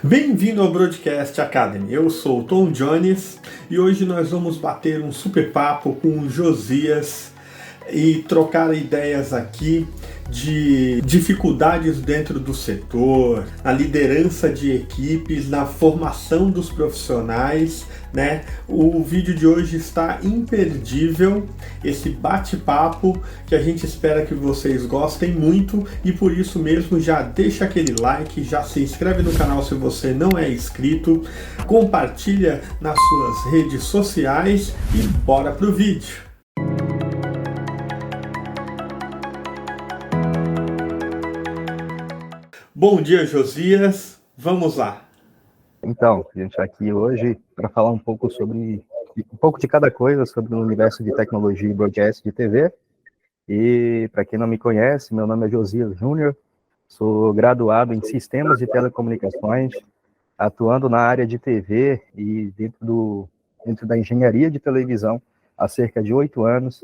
Bem-vindo ao Broadcast Academy. Eu sou o Tom Jones e hoje nós vamos bater um super papo com o Josias e trocar ideias aqui de dificuldades dentro do setor, na liderança de equipes, na formação dos profissionais, né? O vídeo de hoje está imperdível, esse bate-papo que a gente espera que vocês gostem muito e por isso mesmo já deixa aquele like, já se inscreve no canal se você não é inscrito, compartilha nas suas redes sociais e bora pro vídeo. Bom dia, Josias. Vamos lá. Então, a gente está aqui hoje para falar um pouco de cada coisa sobre o universo de tecnologia e broadcast de TV. E para quem não me conhece, meu nome é Josias Júnior, sou graduado em Sistemas de Telecomunicações, atuando na área de TV e dentro da engenharia de televisão há cerca de 8 anos,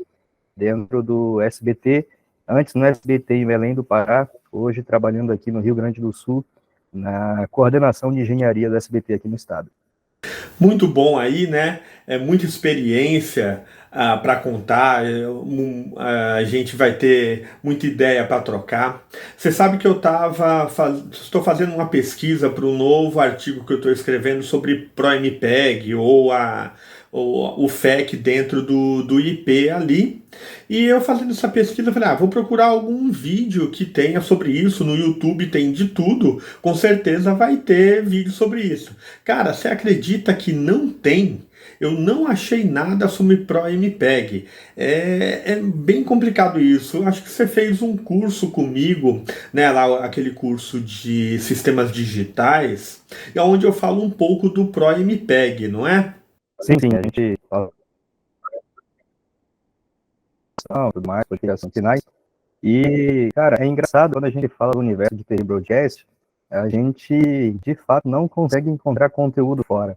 dentro do SBT, antes no SBT em Belém do Pará, hoje trabalhando aqui no Rio Grande do Sul, na coordenação de engenharia do SBT aqui no estado. Muito bom aí, né? É muita experiência para contar. A gente vai ter muita ideia para trocar. Você sabe que estou fazendo uma pesquisa para um novo artigo que eu estou escrevendo sobre ProMPEG ou o FEC dentro do IP ali. E eu fazendo essa pesquisa, eu falei, vou procurar algum vídeo que tenha sobre isso. No YouTube tem de tudo, com certeza vai ter vídeo sobre isso. Cara, você acredita que não tem? Eu não achei nada sobre ProMPEG. É bem complicado isso. Eu acho que você fez um curso comigo, né, lá aquele curso de sistemas digitais, onde eu falo um pouco do ProMPEG, não é? Sim, a gente fala tudo mais, criação de sinais. E, cara, é engraçado quando a gente fala do universo de TV broadcast, a gente, de fato, não consegue encontrar conteúdo fora.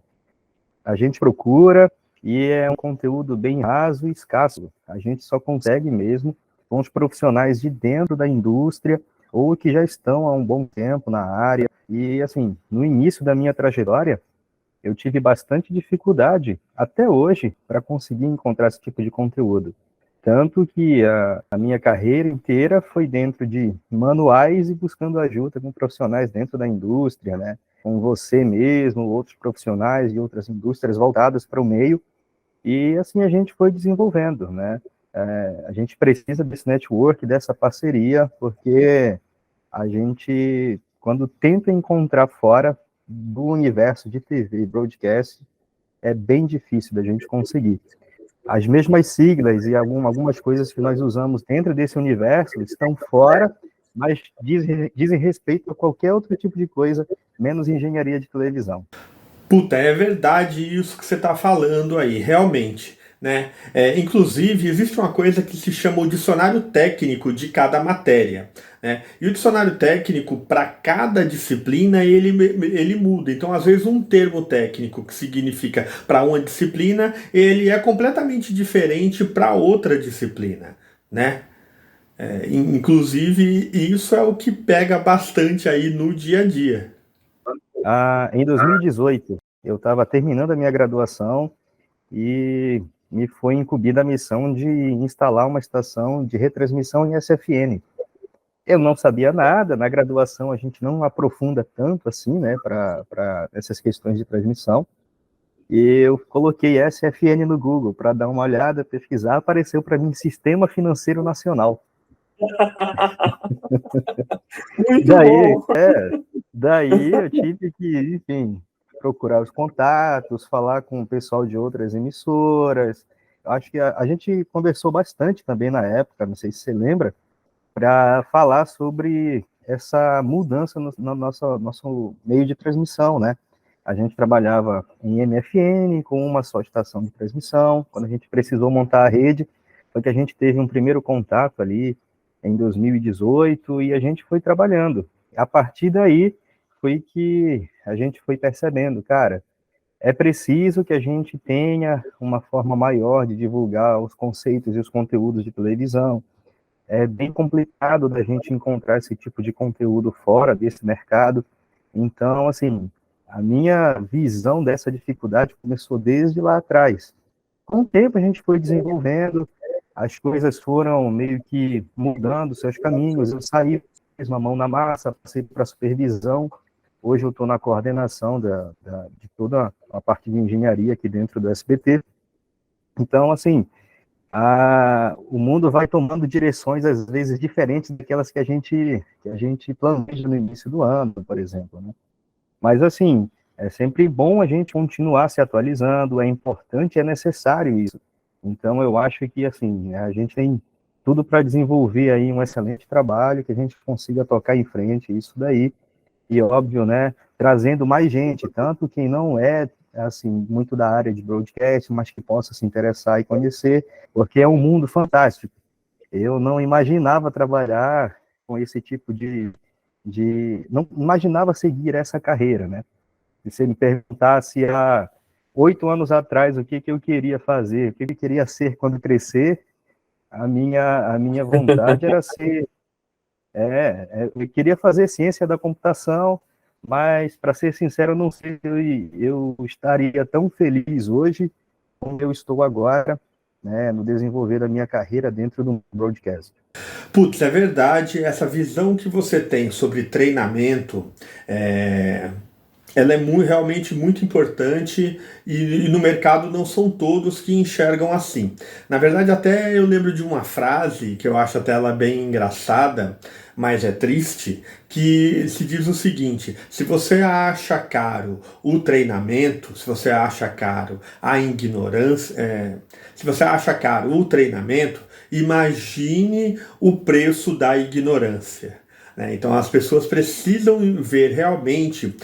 A gente procura e é um conteúdo bem raso e escasso. A gente só consegue mesmo com os profissionais de dentro da indústria ou que já estão há um bom tempo na área. E, assim, no início da minha trajetória, eu tive bastante dificuldade, até hoje, para conseguir encontrar esse tipo de conteúdo. Tanto que a minha carreira inteira foi dentro de manuais e buscando ajuda com profissionais dentro da indústria, né? Com você mesmo, outros profissionais de outras indústrias voltadas para o meio. E assim a gente foi desenvolvendo, né? A gente precisa desse network, dessa parceria, porque a gente, quando tenta encontrar fora do universo de TV e broadcast, é bem difícil da gente conseguir. As mesmas siglas e algumas coisas que nós usamos dentro desse universo estão fora, mas dizem respeito a qualquer outro tipo de coisa, menos engenharia de televisão. Puta, é verdade isso que você está falando aí, realmente. Né? Inclusive, existe uma coisa que se chama o dicionário técnico de cada matéria. Né? E o dicionário técnico, para cada disciplina, ele muda. Então, às vezes, um termo técnico que significa para uma disciplina, ele é completamente diferente para outra disciplina. Né? Inclusive, isso é o que pega bastante aí no dia a dia. Em 2018, eu estava terminando a minha graduação e me foi incumbida a missão de instalar uma estação de retransmissão em SFN. Eu não sabia nada, na graduação a gente não aprofunda tanto assim, né, para essas questões de transmissão. E eu coloquei SFN no Google para dar uma olhada, pesquisar, apareceu para mim Sistema Financeiro Nacional. Muito bom! Daí eu tive que, enfim, procurar os contatos, falar com o pessoal de outras emissoras. Acho que a gente conversou bastante também na época, não sei se você lembra, para falar sobre essa mudança no nosso meio de transmissão, né? A gente trabalhava em MFN com uma só estação de transmissão. Quando a gente precisou montar a rede, foi que a gente teve um primeiro contato ali em 2018 e a gente foi trabalhando. A partir daí foi que a gente foi percebendo, cara, é preciso que a gente tenha uma forma maior de divulgar os conceitos e os conteúdos de televisão. É bem complicado da gente encontrar esse tipo de conteúdo fora desse mercado. Então, assim, A minha visão dessa dificuldade começou desde lá atrás. Com o tempo a gente foi desenvolvendo, as coisas foram meio que mudando seus caminhos, eu saí mesmo a mão na massa, passei para a supervisão, hoje eu estou na coordenação de toda a parte de engenharia aqui dentro do SBT. Então, assim, o mundo vai tomando direções, às vezes, diferentes daquelas que a gente planeja no início do ano, por exemplo, né? Mas, assim, é sempre bom a gente continuar se atualizando, é importante, é necessário isso. Então, eu acho que, assim, a gente tem tudo para desenvolver aí um excelente trabalho, que a gente consiga tocar em frente isso daí, e óbvio, né, trazendo mais gente, tanto quem não é, assim, muito da área de broadcast, mas que possa se interessar e conhecer, porque é um mundo fantástico. Eu não imaginava trabalhar com esse tipo não imaginava seguir essa carreira, né? Se você me perguntasse há 8 anos atrás o que eu queria fazer, o que eu queria ser quando crescer, a minha vontade era ser eu queria fazer ciência da computação, mas, para ser sincero, eu não sei se eu estaria tão feliz hoje como eu estou agora, né, no desenvolver da minha carreira dentro do broadcast. Putz, é verdade, essa visão que você tem sobre treinamento, ela é realmente muito importante e no mercado não são todos que enxergam assim. Na verdade, até eu lembro de uma frase que eu acho até ela bem engraçada, mas é triste, que se diz o seguinte: se você acha caro o treinamento, se você acha caro a ignorância, se você acha caro o treinamento, imagine o preço da ignorância. Então as pessoas precisam ver realmente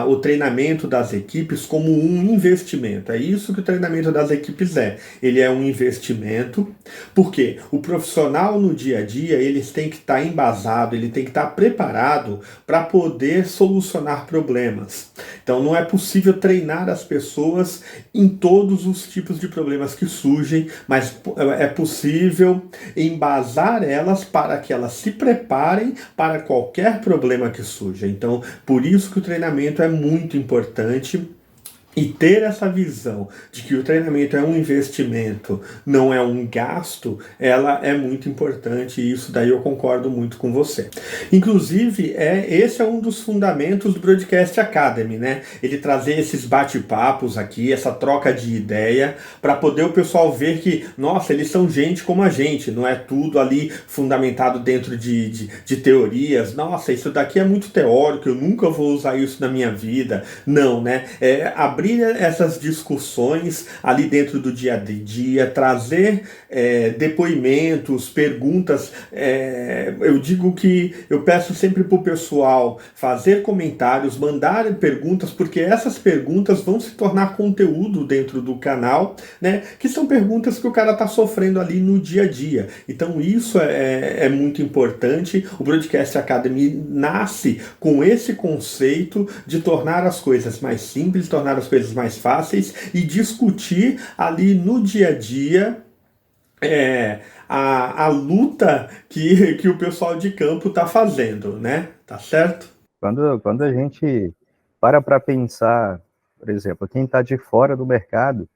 o treinamento das equipes como um investimento. É isso que o treinamento das equipes é. Ele é um investimento, porque o profissional no dia a dia ele tem que estar embasado, ele tem que estar preparado para poder solucionar problemas. Então não é possível treinar as pessoas em todos os tipos de problemas que surgem, mas é possível embasar elas para que elas se preparem para qualquer problema que surja. Então, por isso que o treinamento é muito importante. E ter essa visão de que o treinamento é um investimento, não é um gasto, ela é muito importante e isso daí eu concordo muito com você. Inclusive, esse é um dos fundamentos do Broadcast Academy, né? Ele trazer esses bate-papos aqui, essa troca de ideia, para poder o pessoal ver que, nossa, eles são gente como a gente, não é tudo ali fundamentado dentro de teorias. Nossa, isso daqui é muito teórico, eu nunca vou usar isso na minha vida. Não, né? Abrir essas discussões ali dentro do dia a dia, trazer depoimentos, perguntas. Eu digo que eu peço sempre para o pessoal fazer comentários, mandar perguntas, porque essas perguntas vão se tornar conteúdo dentro do canal, né? Que são perguntas que o cara está sofrendo ali no dia a dia. Então isso é muito importante. O Broadcast Academy nasce com esse conceito de tornar as coisas mais simples, tornar as coisas mais fáceis e discutir ali no dia a dia a luta que o pessoal de campo está fazendo, né? Tá certo? Quando a gente para pensar, por exemplo, quem está de fora do mercado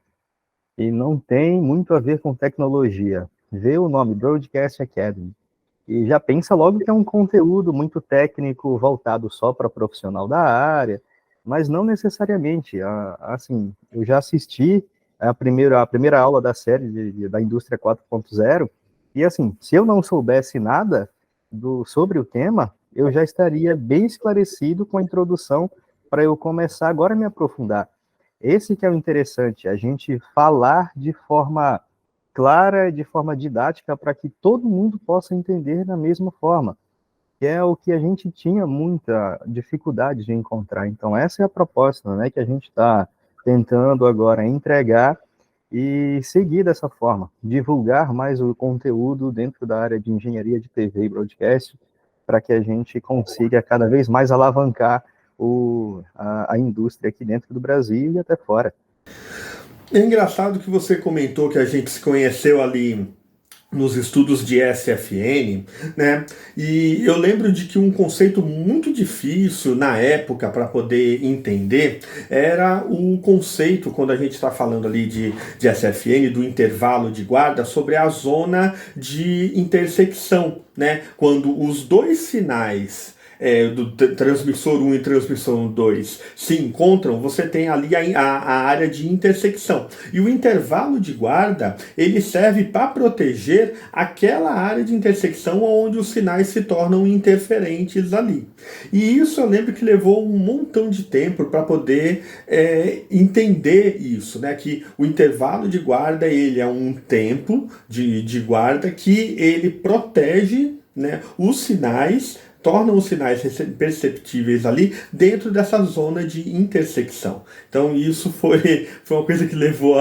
e não tem muito a ver com tecnologia, vê o nome Broadcast Academy e já pensa logo que é um conteúdo muito técnico voltado só para profissional da área, mas não necessariamente. Assim, eu já assisti a primeira aula da série da Indústria 4.0 e, assim, se eu não soubesse nada sobre o tema, eu já estaria bem esclarecido com a introdução para eu começar agora a me aprofundar. Esse que é o interessante, a gente falar de forma clara, de forma didática, para que todo mundo possa entender da mesma forma, que é o que a gente tinha muita dificuldade de encontrar. Então, essa é a proposta, né, que a gente está tentando agora entregar e seguir dessa forma, divulgar mais o conteúdo dentro da área de engenharia de TV e broadcast, para que a gente consiga cada vez mais alavancar a indústria aqui dentro do Brasil e até fora. É engraçado que você comentou que a gente se conheceu ali nos estudos de SFN, né? E eu lembro de que um conceito muito difícil na época para poder entender era o conceito, quando a gente está falando ali de SFN, do intervalo de guarda, sobre a zona de intersecção, né? Quando os dois sinais do transmissor 1 e transmissor 2 se encontram, você tem ali a área de intersecção. E o intervalo de guarda, ele serve para proteger aquela área de intersecção onde os sinais se tornam interferentes ali. E isso eu lembro que levou um montão de tempo para poder entender isso, né? Que o intervalo de guarda, ele é um tempo de guarda que ele protege, né, os sinais, tornam os sinais perceptíveis ali dentro dessa zona de intersecção. Então isso foi uma coisa que levou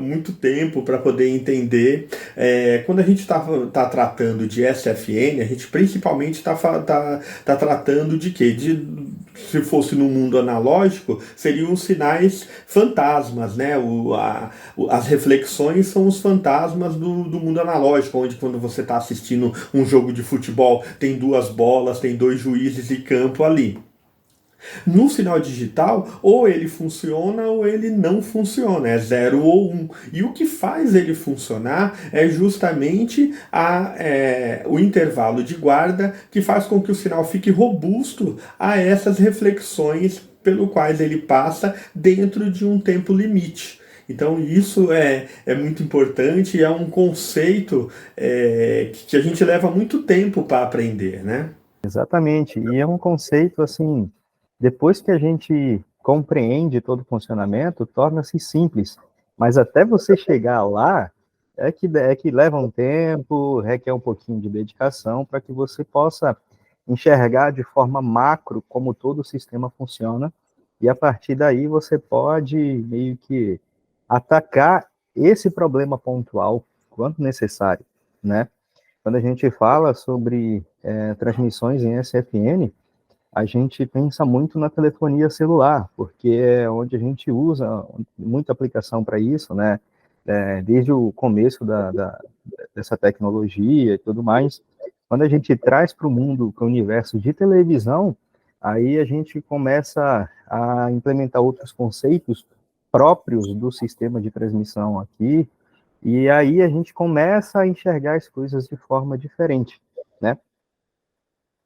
muito tempo para poder entender. Quando a gente está tratando de SFN, a gente principalmente está tratando de quê? Se fosse no mundo analógico, seriam os sinais fantasmas, né? As reflexões são os fantasmas do mundo analógico, onde quando você está assistindo um jogo de futebol, tem duas bolas, tem dois juízes e campo ali. No sinal digital, ou ele funciona ou ele não funciona, é 0 ou 1. E o que faz ele funcionar é justamente o intervalo de guarda, que faz com que o sinal fique robusto a essas reflexões pelo quais ele passa dentro de um tempo limite. Então isso é muito importante e é um conceito que a gente leva muito tempo para aprender, né? Exatamente, e é um conceito, assim, depois que a gente compreende todo o funcionamento, torna-se simples, mas até você chegar lá, é que leva um tempo, requer um pouquinho de dedicação para que você possa enxergar de forma macro como todo o sistema funciona, e a partir daí você pode meio que atacar esse problema pontual quanto necessário, né? Quando a gente fala sobre transmissões em SFN, a gente pensa muito na telefonia celular, porque é onde a gente usa muita aplicação para isso, né? Desde o começo dessa tecnologia e tudo mais. Quando a gente traz para o mundo, para o universo de televisão, aí a gente começa a implementar outros conceitos próprios do sistema de transmissão aqui, e aí a gente começa a enxergar as coisas de forma diferente, né?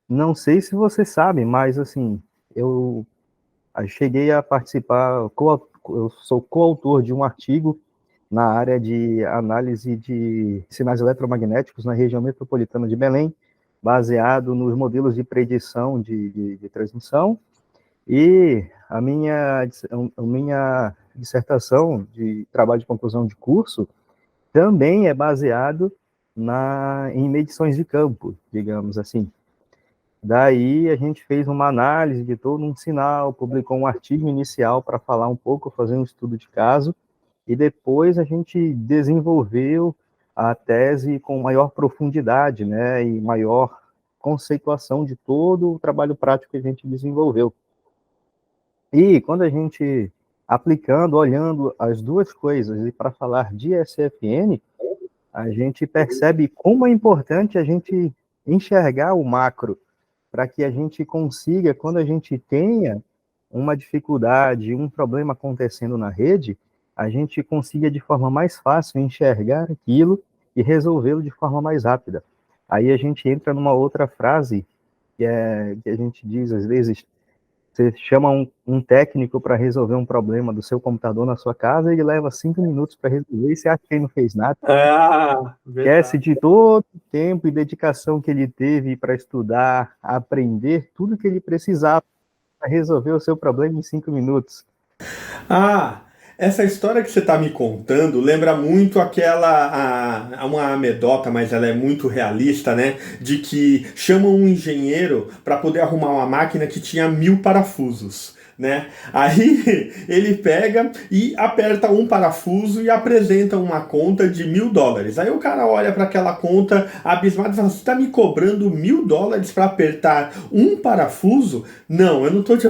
Não sei se você sabe, mas assim, eu cheguei a participar, eu sou coautor de um artigo na área de análise de sinais eletromagnéticos na região metropolitana de Belém, baseado nos modelos de predição de transmissão, e a minha dissertação de trabalho de conclusão de curso também é baseado em medições de campo, digamos assim. Daí a gente fez uma análise de todo um sinal, publicou um artigo inicial para falar um pouco, fazer um estudo de caso, e depois a gente desenvolveu a tese com maior profundidade, né, e maior conceituação de todo o trabalho prático que a gente desenvolveu. E quando a gente, aplicando, olhando as duas coisas, e para falar de SFN, a gente percebe como é importante a gente enxergar o macro, para que a gente consiga, quando a gente tenha uma dificuldade, um problema acontecendo na rede, a gente consiga de forma mais fácil enxergar aquilo e resolvê-lo de forma mais rápida. Aí a gente entra numa outra frase que a gente diz, às vezes, você chama um técnico para resolver um problema do seu computador na sua casa, e ele leva 5 minutos para resolver, e você acha que ele não fez nada. Esquece de todo o tempo e dedicação que ele teve para estudar, aprender tudo que ele precisava para resolver o seu problema em 5 minutos. Essa história que você está me contando lembra muito uma anedota, mas ela é muito realista, né? De que chamam um engenheiro para poder arrumar uma máquina que tinha 1000 parafusos. né? Aí ele pega e aperta um parafuso e apresenta uma conta de $1.000. Aí o cara olha para aquela conta abismado e fala: você está me cobrando $1.000 para apertar um parafuso? Não, eu não tô te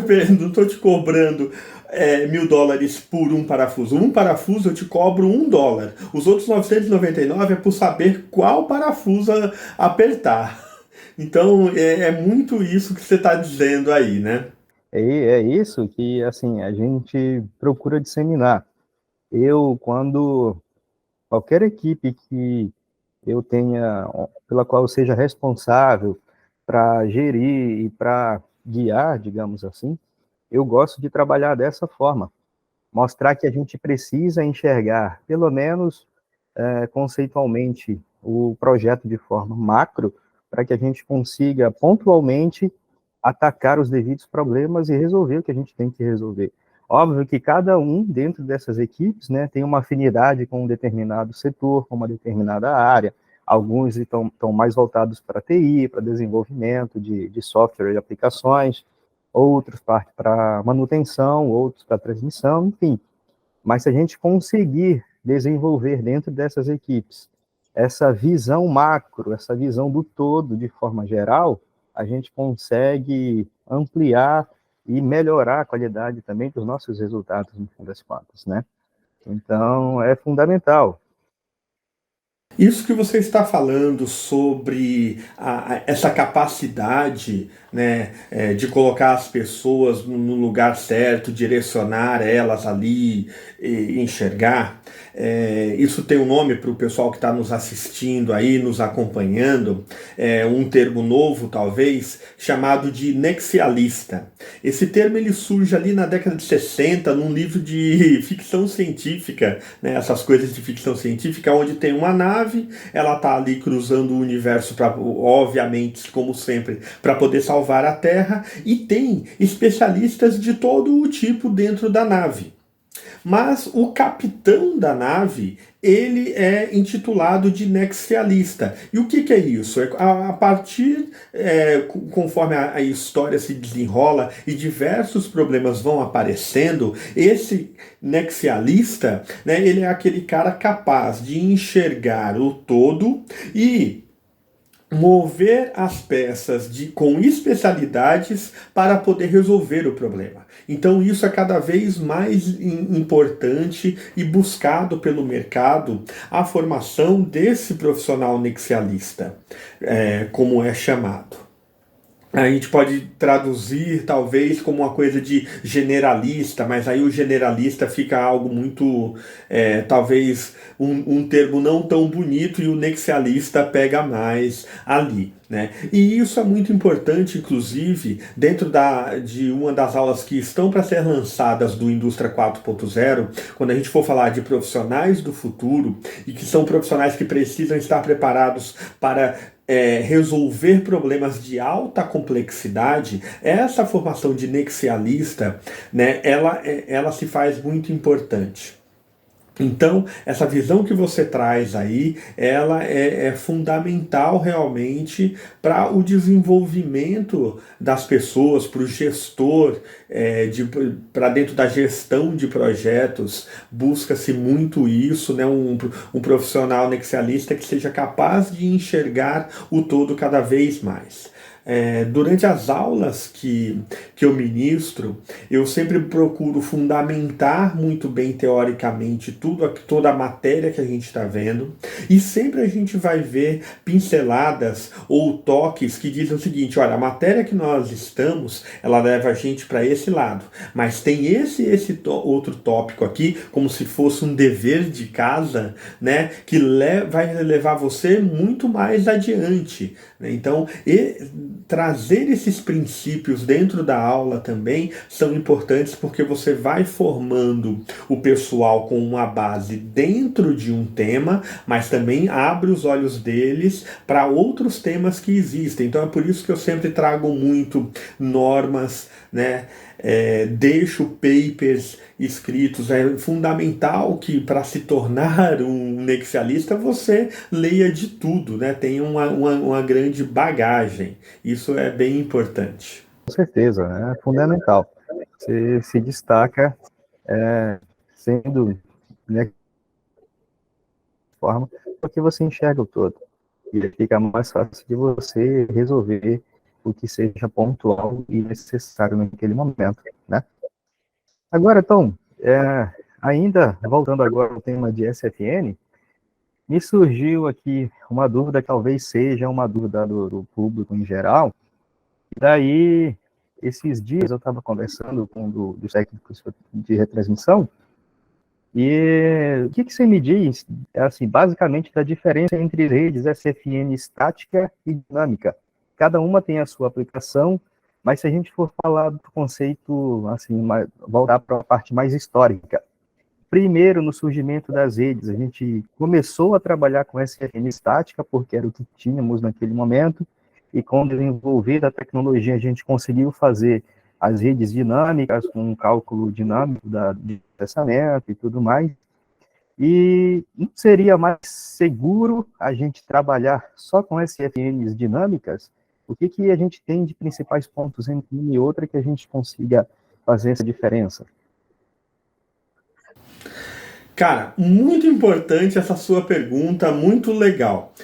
cobrando $1.000 por um parafuso. Um parafuso eu te cobro $1. Os outros 999 é por saber qual parafuso apertar. Então é muito isso que você está dizendo aí, né? É isso que, assim, a gente procura disseminar. Quando qualquer equipe que eu tenha, pela qual eu seja responsável para gerir e para guiar, digamos assim, eu gosto de trabalhar dessa forma. Mostrar que a gente precisa enxergar, pelo menos conceitualmente, o projeto de forma macro, para que a gente consiga pontualmente atacar os devidos problemas e resolver o que a gente tem que resolver. Óbvio que cada um dentro dessas equipes, né, tem uma afinidade com um determinado setor, com uma determinada área. Alguns estão mais voltados para TI, para desenvolvimento de software e aplicações, outros partem para manutenção, outros para transmissão, enfim. Mas se a gente conseguir desenvolver dentro dessas equipes essa visão macro, essa visão do todo de forma geral, a gente consegue ampliar e melhorar a qualidade também dos nossos resultados, no fim das contas, né? Então, é fundamental. Isso que você está falando sobre essa capacidade, né, de colocar as pessoas no lugar certo, direcionar elas ali e enxergar, isso tem um nome para o pessoal que está nos assistindo aí, nos acompanhando, um termo novo talvez, chamado de nexialista. Esse termo ele surge ali na década de 60 num livro de ficção científica, né, essas coisas de ficção científica, onde tem uma nave, ela está ali cruzando o universo, obviamente, como sempre, para poder salvar a Terra, e tem especialistas de todo o tipo dentro da nave. Mas o capitão da nave, ele é intitulado de nexialista. E o que é isso? A partir, conforme a história se desenrola e diversos problemas vão aparecendo, esse nexialista, né, ele é aquele cara capaz de enxergar o todo e mover as peças com especialidades para poder resolver o problema. Então isso é cada vez mais importante e buscado pelo mercado a formação desse profissional nexialista, como é chamado. A gente pode traduzir talvez como uma coisa de generalista, mas aí o generalista fica algo muito, talvez um termo não tão bonito, e o nexialista pega mais ali, né? E isso é muito importante, inclusive, dentro de uma das aulas que estão para ser lançadas do Indústria 4.0, quando a gente for falar de profissionais do futuro, e que são profissionais que precisam estar preparados para resolver problemas de alta complexidade. Essa formação de nexialista, né, ela se faz muito importante. Então, essa visão que você traz aí, ela é fundamental realmente para o desenvolvimento das pessoas, para o gestor, para dentro da gestão de projetos, busca-se muito isso, né? Um profissional nexialista que seja capaz de enxergar o todo cada vez mais. Durante as aulas que eu ministro, eu sempre procuro fundamentar muito bem teoricamente toda a matéria que a gente está vendo, e sempre a gente vai ver pinceladas ou toques que dizem o seguinte: olha, a matéria que nós estamos, ela leva a gente para esse lado, mas tem esse outro tópico aqui, como se fosse um dever de casa, né, que vai levar você muito mais adiante, né? Então, trazer esses princípios dentro da aula também são importantes, porque você vai formando o pessoal com uma base dentro de um tema, mas também abre os olhos deles para outros temas que existem. Então é por isso que eu sempre trago muito normas, né? Deixo papers escritos. É fundamental que, para se tornar um nexialista, você leia de tudo, né? Tenha uma grande bagagem. Isso é bem importante. Com certeza, é fundamental. você se destaca sendo, né, forma, porque você enxerga o todo. E fica mais fácil de você resolver o que seja pontual e necessário naquele momento, né? Agora, Tom, ainda voltando agora ao tema de SFN, me surgiu aqui uma dúvida, que talvez seja uma dúvida do público em geral. E daí, esses dias eu estava conversando com um dos técnicos de retransmissão, e o que você me diz, assim, basicamente, da diferença entre redes SFN estática e dinâmica? Cada uma tem a sua aplicação, mas se a gente for falar do conceito, assim, voltar para a parte mais histórica, primeiro, no surgimento das redes, a gente começou a trabalhar com SFN estática, porque era o que tínhamos naquele momento, e com o desenvolver da tecnologia, a gente conseguiu fazer as redes dinâmicas, com um cálculo dinâmico de processamento e tudo mais. E não seria mais seguro a gente trabalhar só com SFNs dinâmicas? O que a gente tem de principais pontos entre uma e outra que a gente consiga fazer essa diferença? Cara, muito importante essa sua pergunta, muito legal.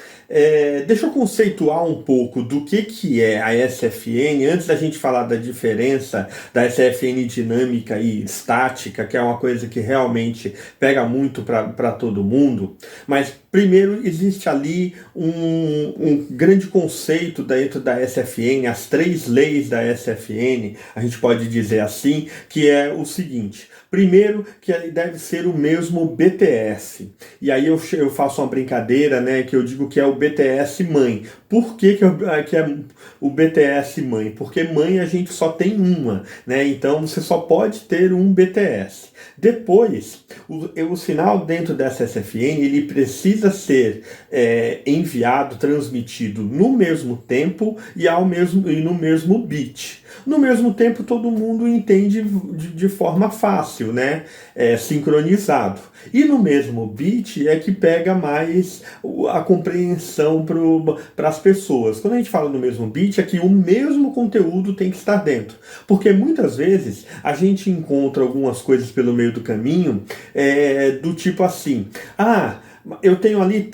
Deixa eu conceituar um pouco do que é a SFN, antes da gente falar da diferença da SFN dinâmica e estática, que é uma coisa que realmente pega muito para todo mundo. Mas primeiro existe ali um grande conceito dentro da SFN, as 3 leis da SFN, a gente pode dizer assim, que é o seguinte. Primeiro, que ele deve ser o mesmo BTS. E aí eu faço uma brincadeira, né, que eu digo que é o BTS mãe. Por que é o BTS mãe? Porque mãe a gente só tem uma, né? Então você só pode ter um BTS. Depois, o sinal dentro dessa SFN, ele precisa ser enviado, transmitido no mesmo tempo e no mesmo bit. No mesmo tempo, todo mundo entende de forma fácil, né? Sincronizado. E no mesmo bit é que pega mais a compreensão para as pessoas. Quando a gente fala no mesmo bit, é que o mesmo conteúdo tem que estar dentro. Porque muitas vezes a gente encontra algumas coisas pelo meio do caminho do tipo assim: eu tenho ali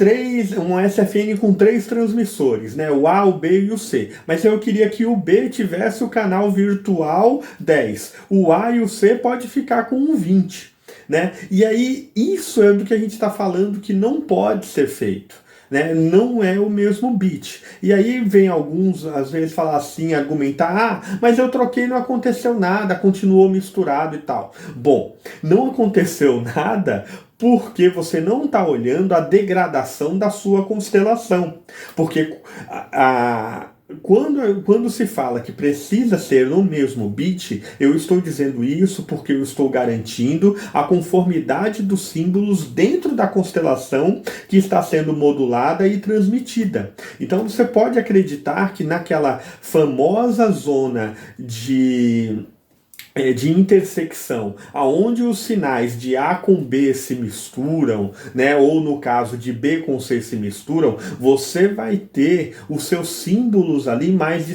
uma SFN com 3 transmissores, né? O A, o B e o C. Mas eu queria que o B tivesse o canal virtual 10. O A e o C pode ficar com um 20. Né? E aí, isso é do que a gente está falando que não pode ser feito. Né? Não é o mesmo bit. E aí vem alguns, às vezes, falar assim, argumentar: mas eu troquei, não aconteceu nada, continuou misturado e tal. Bom, não aconteceu nada porque você não está olhando a degradação da sua constelação. Porque quando se fala que precisa ser no mesmo bit, eu estou dizendo isso porque eu estou garantindo a conformidade dos símbolos dentro da constelação que está sendo modulada e transmitida. Então você pode acreditar que naquela famosa zona de intersecção, aonde os sinais de A com B se misturam, né, ou no caso de B com C se misturam, você vai ter os seus símbolos ali mais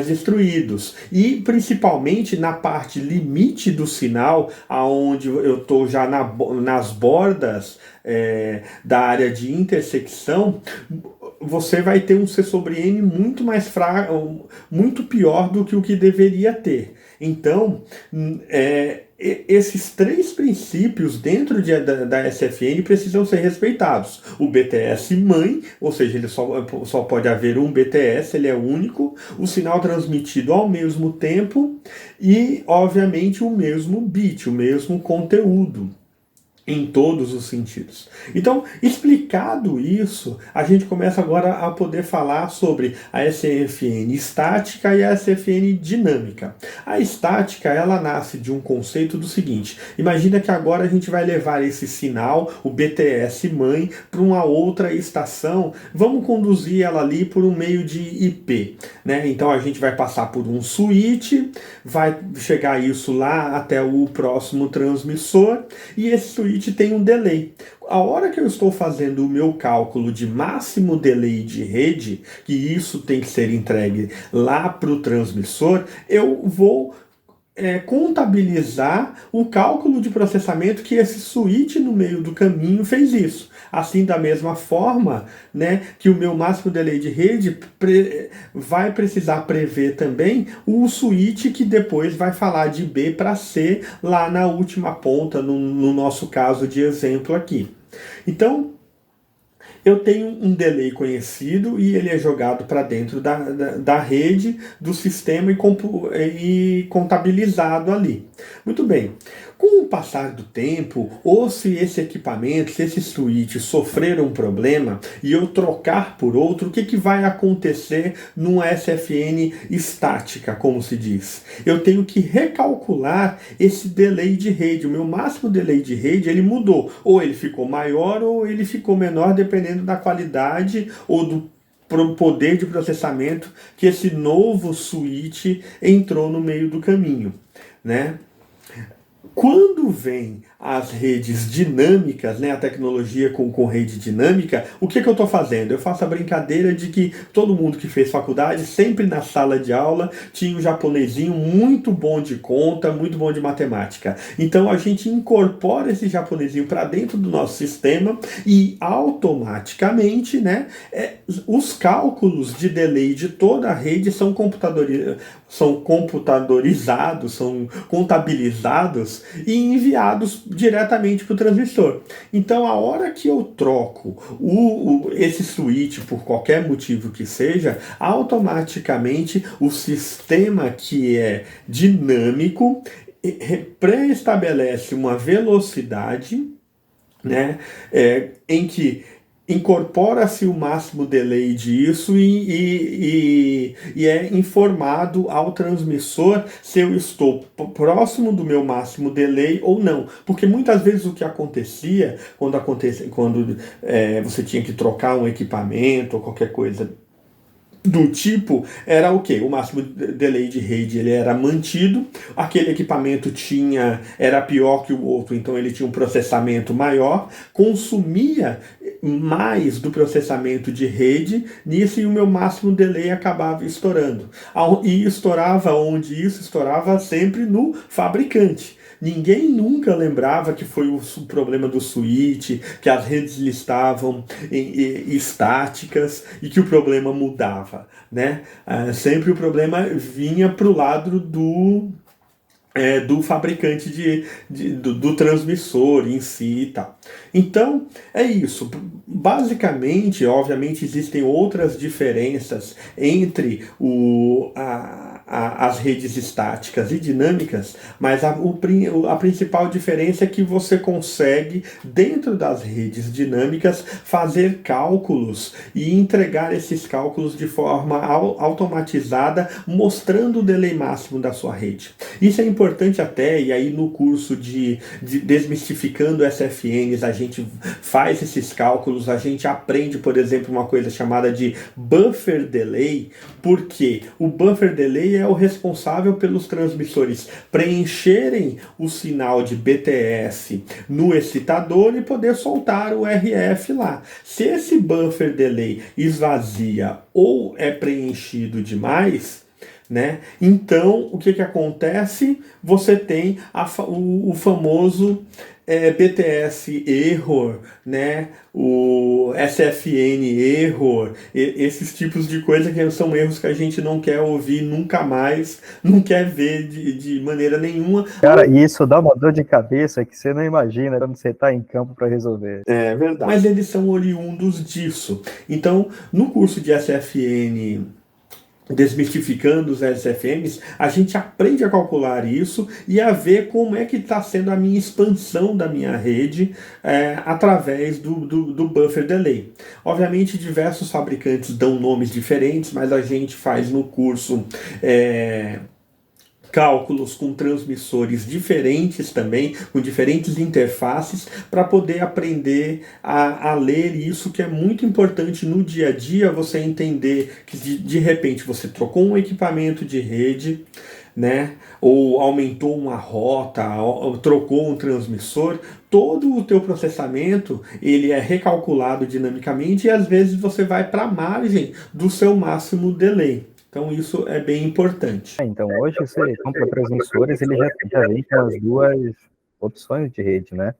destruídos. E principalmente na parte limite do sinal, aonde eu estou já nas bordas da área de intersecção, você vai ter um C sobre N muito mais fraco, muito pior do que o que deveria ter. Então, esses 3 princípios dentro da SFN precisam ser respeitados. O BTS mãe, ou seja, ele só pode haver um BTS, ele é único, o sinal transmitido ao mesmo tempo e, obviamente, o mesmo bit, o mesmo conteúdo. Em todos os sentidos. Então, explicado isso, a gente começa agora a poder falar sobre a SFN estática e a SFN dinâmica. A estática, ela nasce de um conceito do seguinte: imagina que agora a gente vai levar esse sinal, o BTS mãe, para uma outra estação, vamos conduzir ela ali por um meio de IP, né? Então a gente vai passar por um switch, vai chegar isso lá até o próximo transmissor, e esse switch tem um delay. A hora que eu estou fazendo o meu cálculo de máximo delay de rede, que isso tem que ser entregue lá para o transmissor, eu vou contabilizar o cálculo de processamento que esse switch no meio do caminho fez isso. Assim, da mesma forma, né, que o meu máximo delay de rede vai precisar prever também o switch que depois vai falar de B para C lá na última ponta, no nosso caso de exemplo aqui. Então, eu tenho um delay conhecido e ele é jogado para dentro da rede, do sistema e contabilizado ali. Muito bem. Com o passar do tempo, ou se esse equipamento, se esse switch sofrer um problema e eu trocar por outro, o que vai acontecer numa SFN estática, como se diz? Eu tenho que recalcular esse delay de rede. O meu máximo delay de rede, ele mudou. Ou ele ficou maior ou ele ficou menor, dependendo da qualidade ou do poder de processamento que esse novo switch entrou no meio do caminho, né? Quando vem as redes dinâmicas, né, a tecnologia com rede dinâmica, o que eu estou fazendo? Eu faço a brincadeira de que todo mundo que fez faculdade, sempre na sala de aula, tinha um japonesinho muito bom de conta, muito bom de matemática. Então a gente incorpora esse japonesinho para dentro do nosso sistema e automaticamente, né, os cálculos de delay de toda a rede são computadorizados, são contabilizados e enviados diretamente para o transmissor. Então, a hora que eu troco esse switch por qualquer motivo que seja, automaticamente o sistema que é dinâmico pré-estabelece uma velocidade, né, em que incorpora-se o máximo delay disso e é informado ao transmissor se eu estou próximo do meu máximo delay ou não. Porque muitas vezes o que acontecia quando você tinha que trocar um equipamento ou qualquer coisa do tipo, era o quê? O máximo delay de rede ele era mantido, aquele equipamento era pior que o outro, então ele tinha um processamento maior, consumia mais do processamento de rede, nisso e o meu máximo delay acabava estourando. E estourava onde isso? Estourava sempre no fabricante. Ninguém nunca lembrava que foi o problema do switch, que as redes estavam estáticas e que o problema mudava, né? Sempre o problema vinha para o lado do fabricante do transmissor em si e tal. Então, é isso. Basicamente, obviamente, existem outras diferenças entre as redes estáticas e dinâmicas, mas a principal diferença é que você consegue, dentro das redes dinâmicas, fazer cálculos e entregar esses cálculos de forma automatizada, mostrando o delay máximo da sua rede. Isso é importante até, e aí no curso de Desmistificando SFNs, a gente faz esses cálculos, a gente aprende, por exemplo, uma coisa chamada de buffer delay, porque o buffer delay é o responsável pelos transmissores preencherem o sinal de BTS no excitador e poder soltar o RF lá. Se esse buffer delay esvazia ou é preenchido demais, então, o que acontece? Você tem o famoso BTS error, né? O SFN error, esses tipos de coisa que são erros que a gente não quer ouvir nunca mais, não quer ver de maneira nenhuma. Cara, e isso dá uma dor de cabeça que você não imagina quando você está em campo para resolver. É verdade. Mas eles são oriundos disso. Então, no curso de SFN Desmistificando os SFMs, a gente aprende a calcular isso e a ver como é que está sendo a minha expansão da minha rede através do buffer delay. Obviamente, diversos fabricantes dão nomes diferentes, mas a gente faz no curso cálculos com transmissores diferentes também, com diferentes interfaces, para poder aprender a ler isso, que é muito importante no dia a dia, você entender que de repente você trocou um equipamento de rede, né, ou aumentou uma rota, ou trocou um transmissor, todo o teu processamento ele é recalculado dinamicamente e às vezes você vai para a margem do seu máximo delay. Então, isso é bem importante. Então, hoje você compra transmissores, ele já vem com as duas opções de rede, né?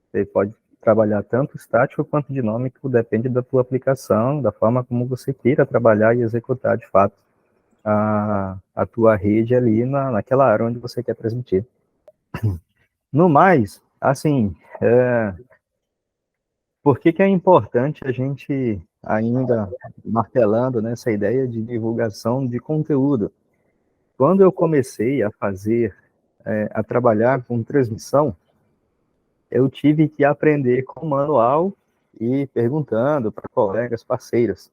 Você pode trabalhar tanto estático quanto dinâmico, depende da tua aplicação, da forma como você queira trabalhar e executar, de fato, a tua rede ali naquela área onde você quer transmitir. No mais, assim, por que é importante a gente ainda martelando nessa ideia de divulgação de conteúdo? Quando eu comecei a fazer, a trabalhar com transmissão, eu tive que aprender com manual e perguntando para colegas, parceiros.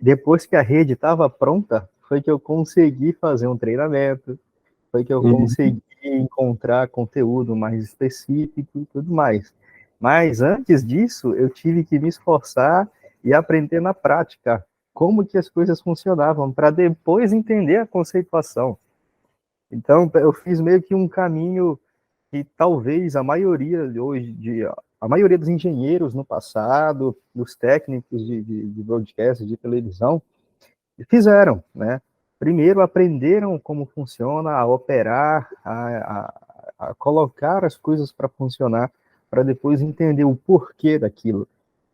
Depois que a rede estava pronta, foi que eu consegui fazer um treinamento, foi que eu consegui encontrar conteúdo mais específico e tudo mais. Mas antes disso, eu tive que me esforçar e aprender na prática como que as coisas funcionavam, para depois entender a conceituação. Então, eu fiz meio que um caminho que talvez a maioria a maioria dos engenheiros no passado, dos técnicos de broadcast, de televisão, fizeram, né? Primeiro aprenderam como funciona, a operar, a colocar as coisas para funcionar, para depois entender o porquê daquilo,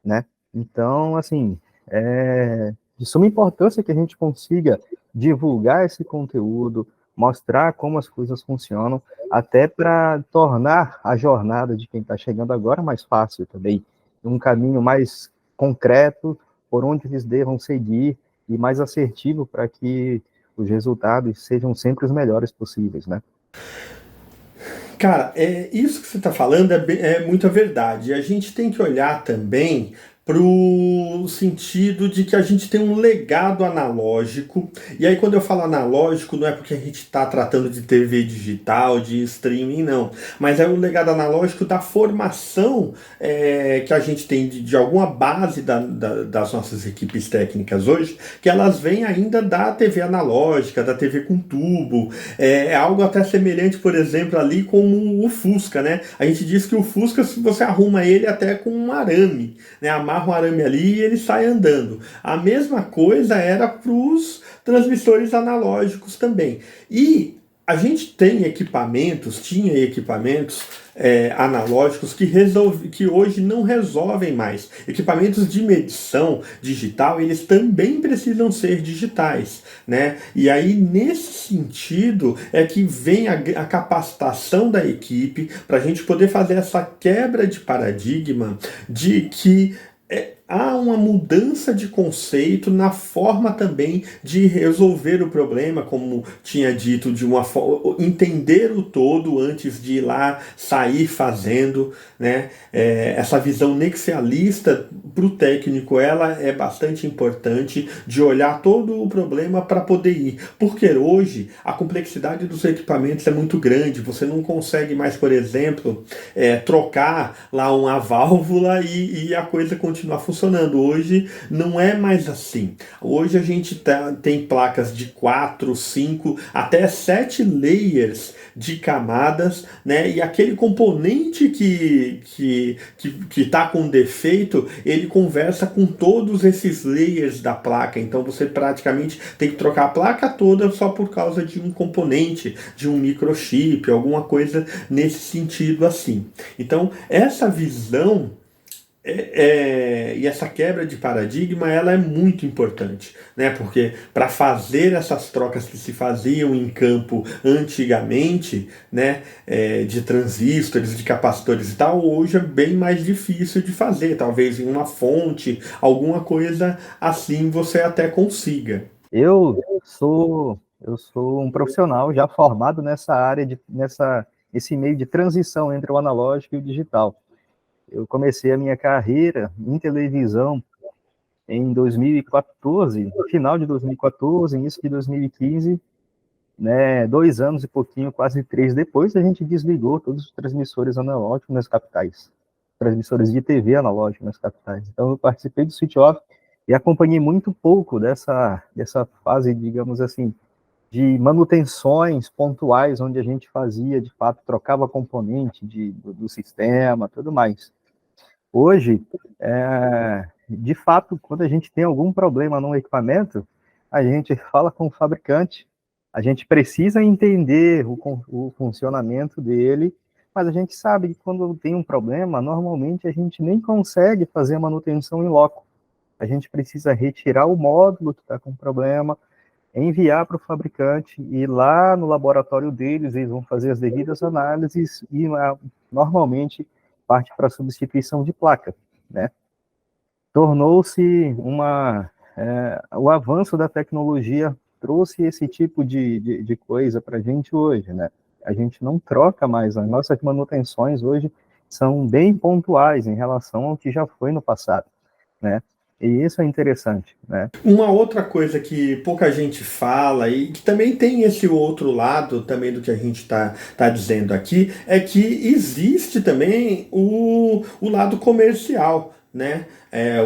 né? Então, assim, é de suma importância que a gente consiga divulgar esse conteúdo, mostrar como as coisas funcionam, até para tornar a jornada de quem está chegando agora mais fácil também, um caminho mais concreto por onde eles devam seguir e mais assertivo para que os resultados sejam sempre os melhores possíveis, né? Cara, isso que você está falando é muita verdade. A gente tem que olhar também para o sentido de que a gente tem um legado analógico. E aí, quando eu falo analógico, não é porque a gente está tratando de TV digital, de streaming, não. Mas é o legado analógico da formação que a gente tem de alguma base das nossas equipes técnicas hoje, que elas vêm ainda da TV analógica, da TV com tubo. É algo até semelhante, por exemplo, ali com o Fusca, né? A gente diz que o Fusca, se você arruma ele até com um arame, né? Amarra um arame ali e ele sai andando. A mesma coisa era para os transmissores analógicos também. E a gente tinha equipamentos analógicos que hoje não resolvem mais. Equipamentos de medição digital, eles também precisam ser digitais, né? E aí, nesse sentido, é que vem a capacitação da equipe para a gente poder fazer essa quebra de paradigma de que há uma mudança de conceito na forma também de resolver o problema, como tinha dito, de uma entender o todo antes de ir lá sair fazendo, né? Essa visão nexialista para o técnico, ela é bastante importante, de olhar todo o problema para poder ir, porque hoje a complexidade dos equipamentos é muito grande, você não consegue mais, por exemplo, trocar lá uma válvula e a coisa continuar funcionando. Hoje não é mais assim. Hoje a gente tem placas de 4, 5, até 7 layers de camadas, né? E aquele componente que está com defeito, ele conversa com todos esses layers da placa. Então você praticamente tem que trocar a placa toda só por causa de um componente, de um microchip, alguma coisa nesse sentido assim. Então essa visão e essa quebra de paradigma, ela é muito importante, né? Porque para fazer essas trocas que se faziam em campo antigamente, né, de transistores, de capacitores e tal, hoje é bem mais difícil de fazer. Talvez em uma fonte, alguma coisa assim você até consiga. Eu sou um profissional já formado nessa área, esse meio de transição entre o analógico e o digital. Eu comecei a minha carreira em televisão em 2014, no final de 2014, início de 2015, né, 2 anos e pouquinho, quase 3 depois, a gente desligou todos os transmissores analógicos nas capitais, transmissores de TV analógicos nas capitais. Então, eu participei do switch off e acompanhei muito pouco dessa fase, digamos assim, de manutenções pontuais, onde a gente fazia, de fato, trocava componente do sistema, tudo mais. Hoje, de fato, quando a gente tem algum problema num equipamento, a gente fala com o fabricante, a gente precisa entender o funcionamento dele, mas a gente sabe que quando tem um problema, normalmente a gente nem consegue fazer a manutenção em loco. A gente precisa retirar o módulo que está com problema, enviar para o fabricante, e lá no laboratório deles, eles vão fazer as devidas análises e normalmente parte para a substituição de placa, né? Tornou-se o avanço da tecnologia trouxe esse tipo de coisa para a gente hoje, né? A gente não troca mais, as nossas manutenções hoje são bem pontuais em relação ao que já foi no passado, né? E isso é interessante, né? Uma outra coisa que pouca gente fala e que também tem esse outro lado também do que a gente tá dizendo aqui é que existe também o lado comercial, né?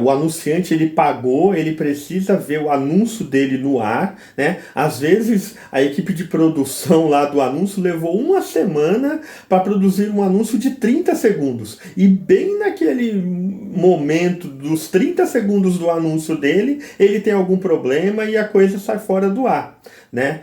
O anunciante ele pagou, ele precisa ver o anúncio dele no ar, né? Às vezes a equipe de produção lá do anúncio levou uma semana para produzir um anúncio de 30 segundos. E bem naquele momento dos 30 segundos do anúncio dele, ele tem algum problema e a coisa sai fora do ar, né?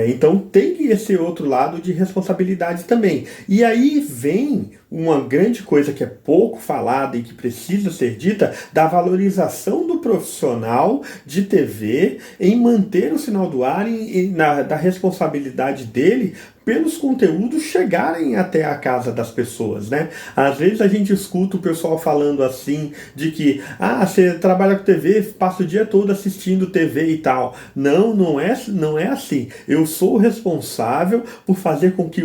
Então tem esse outro lado de responsabilidade também. E aí vem uma grande coisa que é pouco falada e que precisa ser dita, da valorização do profissional de TV em manter o sinal do ar da responsabilidade dele pelos conteúdos chegarem até a casa das pessoas, né? Às vezes a gente escuta o pessoal falando assim, de que, você trabalha com TV, passa o dia todo assistindo TV e tal. Não, não é assim. Eu sou responsável por fazer com que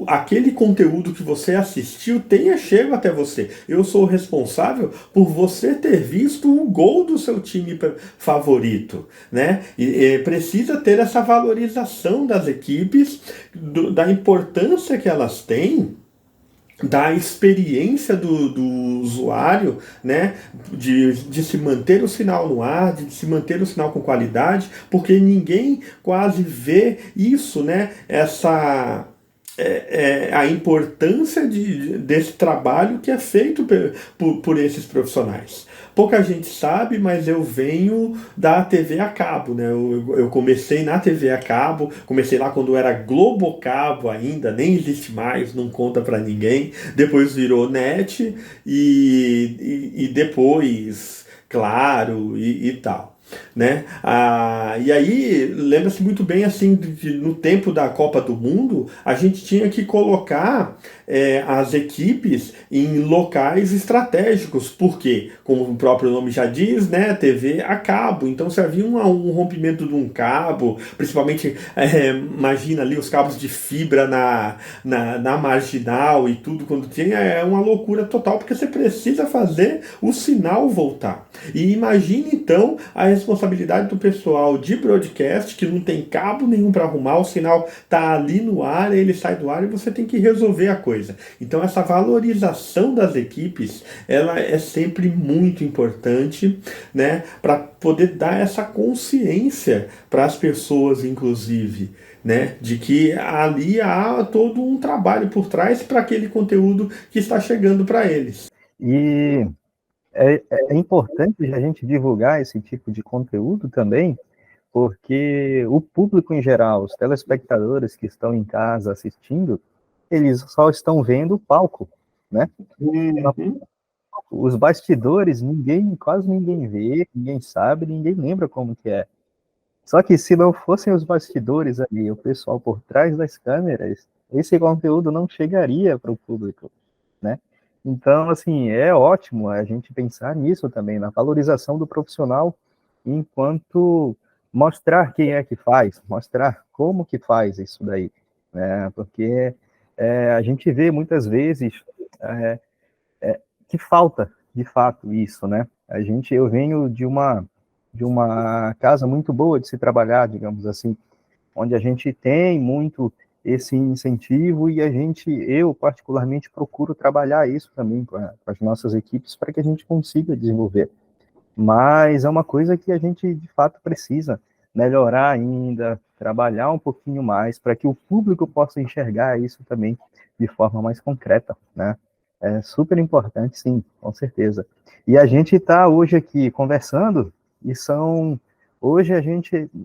aquele conteúdo que você assistiu tenha chego até você. Eu sou responsável por você ter visto o gol do seu time favorito, né? E precisa ter essa valorização das equipes, da importância que elas têm, da experiência do usuário, né, de se manter o sinal no ar, de se manter o sinal com qualidade, porque ninguém quase vê isso, né, a importância desse trabalho que é feito por esses profissionais. Pouca gente sabe, mas eu venho da TV a cabo, né? Eu comecei na TV a cabo, comecei lá quando era Globocabo ainda, nem existe mais, não conta pra ninguém. Depois virou NET e depois, claro, e tal. Né? E aí lembra-se muito bem assim no tempo da Copa do Mundo a gente tinha que colocar as equipes em locais estratégicos, porque, como o próprio nome já diz, né, TV a cabo, então se havia um rompimento de um cabo, principalmente imagina ali os cabos de fibra na marginal e tudo, quando tinha, é uma loucura total, porque você precisa fazer o sinal voltar. E imagine então a responsabilidade do pessoal de broadcast, que não tem cabo nenhum para arrumar, o sinal tá ali no ar, ele sai do ar e você tem que resolver a coisa. Então essa valorização das equipes, ela é sempre muito importante, né, para poder dar essa consciência para as pessoas, inclusive, né, de que ali há todo um trabalho por trás para aquele conteúdo que está chegando para eles. E é importante a gente divulgar esse tipo de conteúdo também, porque o público em geral, os telespectadores que estão em casa assistindo, eles só estão vendo o palco, né? Uhum. Os bastidores, quase ninguém vê, ninguém sabe, ninguém lembra como que é. Só que se não fossem os bastidores ali, o pessoal por trás das câmeras, esse conteúdo não chegaria para o público, né? Então, assim, é ótimo a gente pensar nisso também, na valorização do profissional, enquanto mostrar quem é que faz, mostrar como que faz isso daí, né? Porque a gente vê muitas vezes que falta, de fato, isso, né? Eu venho de uma casa muito boa de se trabalhar, digamos assim, onde a gente tem muito esse incentivo e eu particularmente procuro trabalhar isso também com as nossas equipes para que a gente consiga desenvolver. Mas é uma coisa que a gente de fato precisa melhorar ainda, trabalhar um pouquinho mais para que o público possa enxergar isso também de forma mais concreta, né? É super importante, sim, com certeza. E a gente está hoje aqui conversando e são Hoje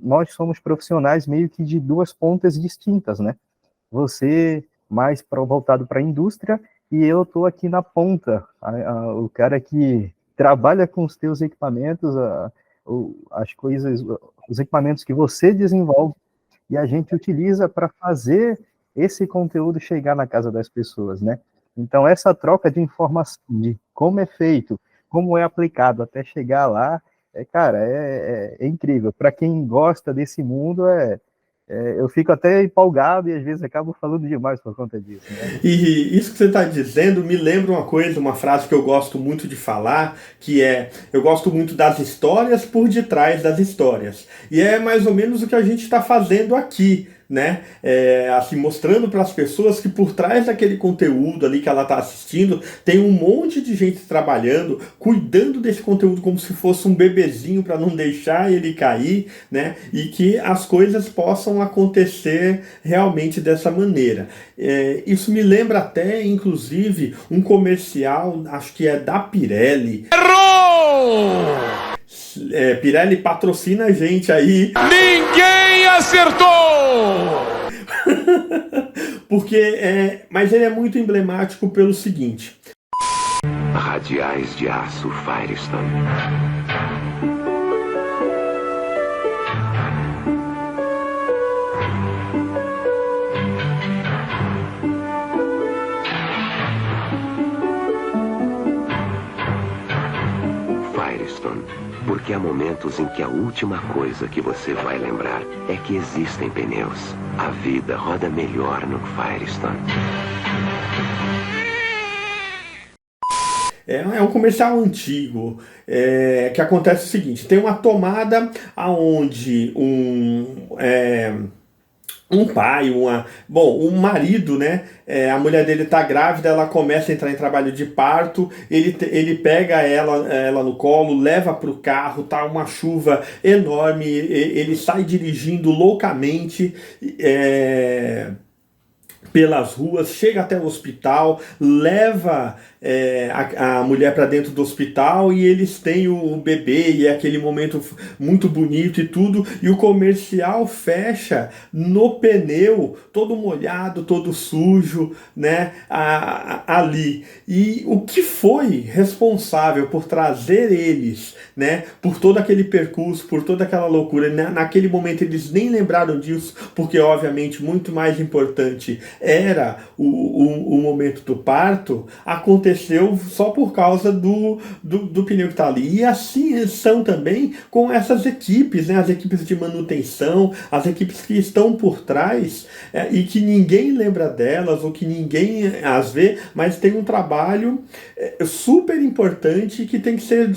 nós somos profissionais meio que de duas pontas distintas, né? Você mais voltado para a indústria e eu estou aqui na ponta, o cara que trabalha com os teus equipamentos, as coisas, os equipamentos que você desenvolve e a gente utiliza para fazer esse conteúdo chegar na casa das pessoas, né? Então, essa troca de informação de como é feito, como é aplicado até chegar lá, cara, é incrível. Para quem gosta desse mundo, eu fico até empolgado e às vezes acabo falando demais por conta disso, né? E isso que você está dizendo me lembra uma coisa, uma frase que eu gosto muito de falar, que é: eu gosto muito das histórias por detrás das histórias. E é mais ou menos o que a gente está fazendo aqui, né? Assim, mostrando para as pessoas que por trás daquele conteúdo ali que ela está assistindo, tem um monte de gente trabalhando, cuidando desse conteúdo como se fosse um bebezinho para não deixar ele cair, né? E que as coisas possam acontecer realmente dessa maneira. Isso me lembra até, inclusive, um comercial, acho que é da Pirelli. Errou! Pirelli patrocina a gente aí. Ninguém acertou! Mas ele é muito emblemático pelo seguinte. Radiais de aço Firestone. Firestone, porque há momentos em que a última coisa que você vai lembrar é que existem pneus. A vida roda melhor no Firestone. É um comercial antigo, que acontece o seguinte: tem uma tomada aonde um pai, um marido, né? A mulher dele tá grávida, ela começa a entrar em trabalho de parto, ele pega ela no colo, leva pro carro, tá uma chuva enorme, ele sai dirigindo loucamente, pelas ruas, chega até o hospital, leva a mulher para dentro do hospital e eles têm o bebê e é aquele momento muito bonito e tudo, e o comercial fecha no pneu, todo molhado, todo sujo, né, ali. E o que foi responsável por trazer eles, né, por todo aquele percurso, por toda aquela loucura, naquele momento eles nem lembraram disso, porque obviamente muito mais importante era o momento do parto, aconteceu só por causa do pneu que está ali. E assim são também com essas equipes, né? As equipes de manutenção, as equipes que estão por trás e que ninguém lembra delas ou que ninguém as vê, mas tem um trabalho super importante que tem que ser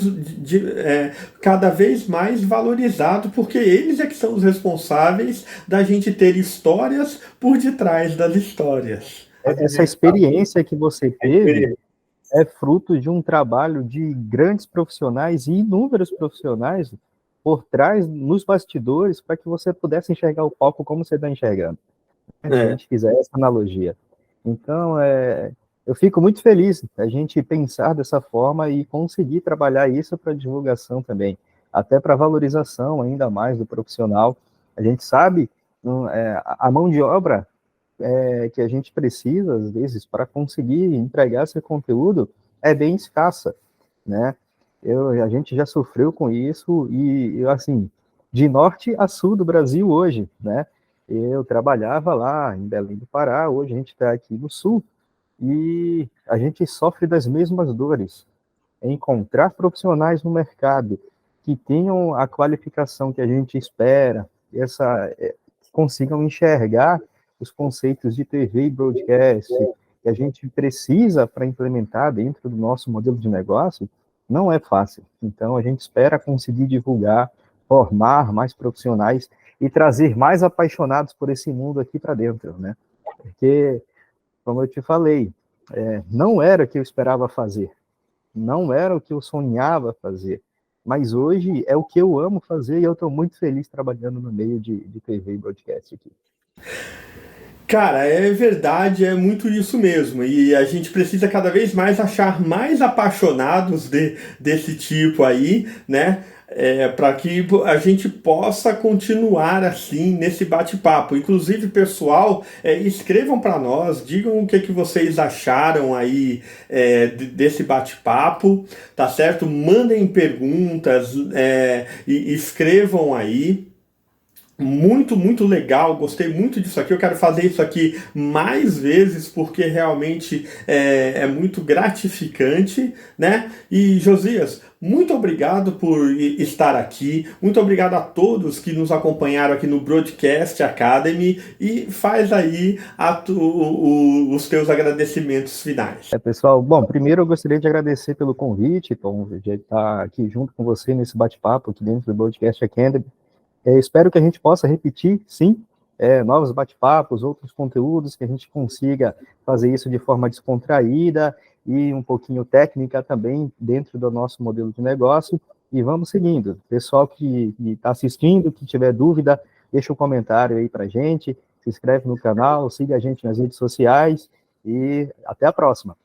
cada vez mais valorizado, porque eles é que são os responsáveis da gente ter histórias por detrás das histórias. Essa experiência que você teve é fruto de um trabalho de grandes profissionais e inúmeros profissionais por trás, nos bastidores, para que você pudesse enxergar o palco como você está enxergando. Se a gente fizer essa analogia. Então, eu fico muito feliz a gente pensar dessa forma e conseguir trabalhar isso para divulgação também, até para valorização ainda mais do profissional. A gente sabe, a mão de obra que a gente precisa, às vezes, para conseguir entregar esse conteúdo é bem escassa, né? A gente já sofreu com isso e, assim, de norte a sul do Brasil hoje, né? Eu trabalhava lá em Belém do Pará, hoje a gente está aqui no sul e a gente sofre das mesmas dores. Encontrar profissionais no mercado que tenham a qualificação que a gente espera, que consigam enxergar os conceitos de TV e broadcast que a gente precisa para implementar dentro do nosso modelo de negócio, não é fácil. Então, a gente espera conseguir divulgar, formar mais profissionais e trazer mais apaixonados por esse mundo aqui para dentro, né? Porque, como eu te falei, não era o que eu esperava fazer, não era o que eu sonhava fazer, mas hoje é o que eu amo fazer e eu estou muito feliz trabalhando no meio de TV e broadcast aqui. Cara, é verdade, é muito isso mesmo. E a gente precisa cada vez mais achar mais apaixonados desse tipo aí, né? para que a gente possa continuar assim nesse bate-papo. Inclusive, pessoal, escrevam para nós, digam o que vocês acharam aí desse bate-papo, tá certo? Mandem perguntas e escrevam aí. Muito, muito legal, gostei muito disso aqui. Eu quero fazer isso aqui mais vezes porque realmente é muito gratificante, né? E Josias, muito obrigado por estar aqui. Muito obrigado a todos que nos acompanharam aqui no Broadcast Academy e faz aí os teus agradecimentos finais. Pessoal, bom, primeiro eu gostaria de agradecer pelo convite, Tom, de estar aqui junto com você nesse bate-papo aqui dentro do Broadcast Academy. Espero que a gente possa repetir, sim, novos bate-papos, outros conteúdos, que a gente consiga fazer isso de forma descontraída e um pouquinho técnica também dentro do nosso modelo de negócio. E vamos seguindo. Pessoal que está assistindo, que tiver dúvida, deixa um comentário aí para a gente, se inscreve no canal, siga a gente nas redes sociais e até a próxima.